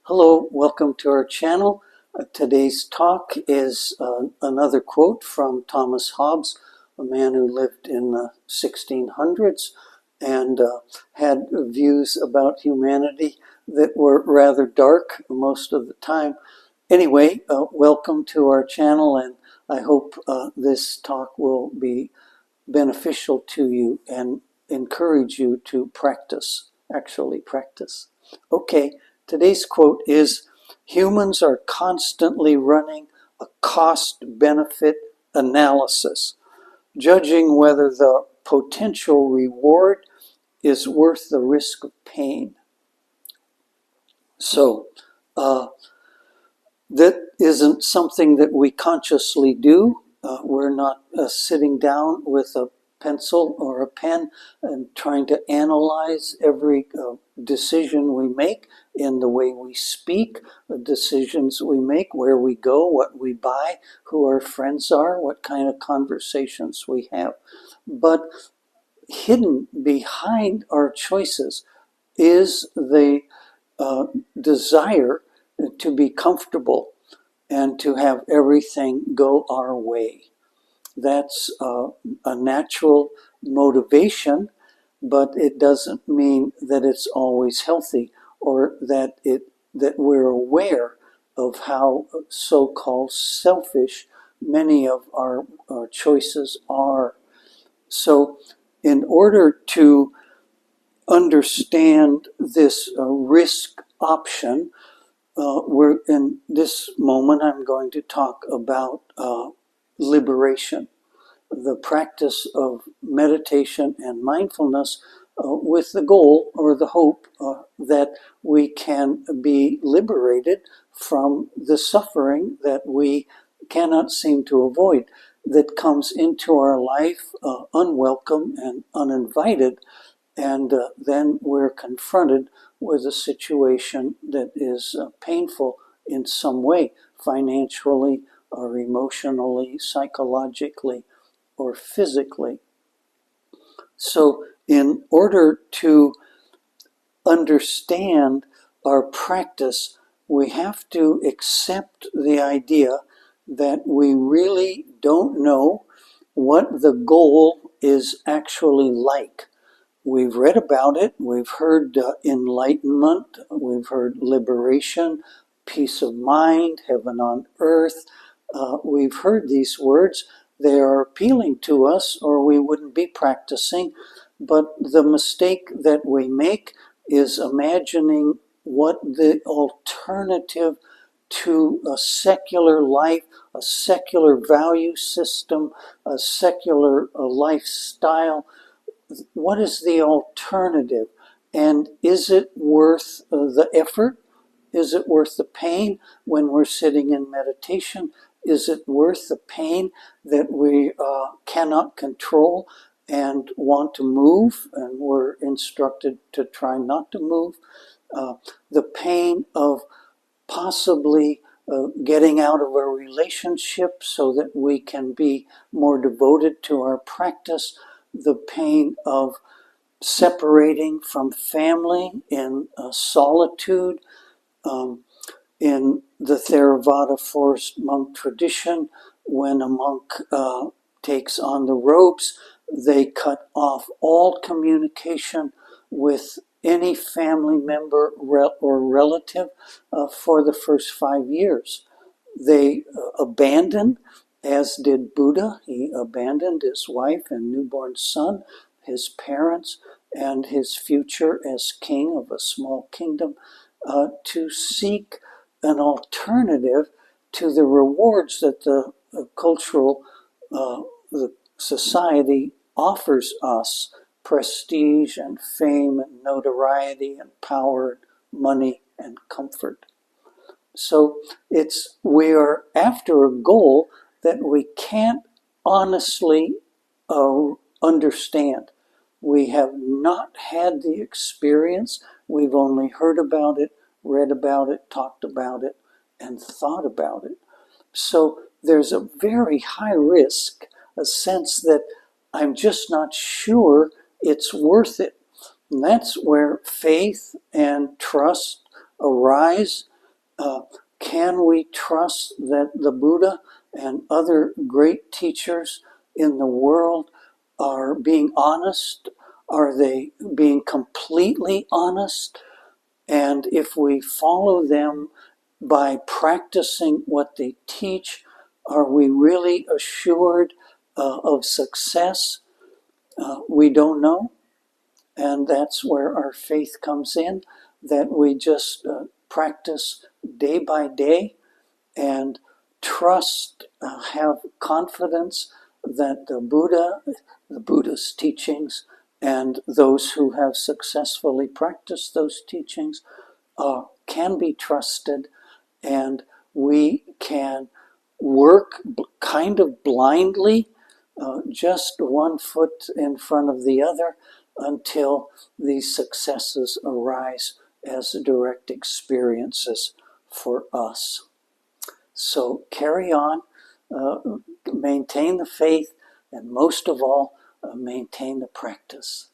Hello, welcome to our channel. Today's talk is another quote from Thomas Hobbes, a man who lived in the 1600s and had views about humanity that were rather dark most of the time. Anyway, welcome to our channel, and I hope this talk will be beneficial to you and encourage you to actually practice. Okay. Today's quote is, humans are constantly running a cost-benefit analysis, judging whether the potential reward is worth the risk of pain. So, that isn't something that we consciously do. We're not sitting down with a pencil or a pen and trying to analyze every decision we make in the way we speak, the decisions we make, where we go, what we buy, who our friends are, what kind of conversations we have. But hidden behind our choices is the desire to be comfortable and to have everything go our way. That's a natural motivation, but it doesn't mean that it's always healthy or that we're aware of how so-called selfish many of our choices are. So in order to understand this risk option, we're in this moment I'm going to talk about liberation, the practice of meditation and mindfulness with the goal or the hope that we can be liberated from the suffering that we cannot seem to avoid, that comes into our life unwelcome and uninvited, and then we're confronted with a situation that is painful in some way, financially or emotionally, psychologically, or physically. So in order to understand our practice, we have to accept the idea that we really don't know what the goal is actually like. We've read about it, we've heard enlightenment, we've heard liberation, peace of mind, heaven on earth. We've heard these words. They are appealing to us, or we wouldn't be practicing. But the mistake that we make is imagining what the alternative to a secular life, a secular value system, a secular lifestyle. What is the alternative? And is it worth the effort? Is it worth the pain when we're sitting in meditation? Is it worth the pain that we cannot control and want to move, and we're instructed to try not to move? The pain of possibly getting out of a relationship so that we can be more devoted to our practice, the pain of separating from family in solitude. In the Theravada forest monk tradition, when a monk takes on the robes, they cut off all communication with any family member or relative for the first 5 years. They abandon, as did Buddha. He abandoned his wife and newborn son, his parents, and his future as king of a small kingdom to seek an alternative to the rewards that the cultural the society offers us: prestige and fame and notoriety and power, money and comfort. So we are after a goal that we can't honestly understand. We have not had the experience. We've only heard about it, read about it, talked about it, and thought about it. So there's a very high risk, a sense that I'm just not sure it's worth it. And that's where faith and trust arise, Can we trust that the Buddha and other great teachers in the world are being honest? Are they being completely honest? And if we follow them by practicing what they teach, are we really assured of success? We don't know. And that's where our faith comes in, that we just practice day by day and trust, have confidence that the Buddha, the Buddha's teachings, and those who have successfully practiced those teachings can be trusted, and we can work kind of blindly, just one foot in front of the other, until these successes arise as direct experiences for us. So carry on, maintain the faith, and most of all, maintain the practice.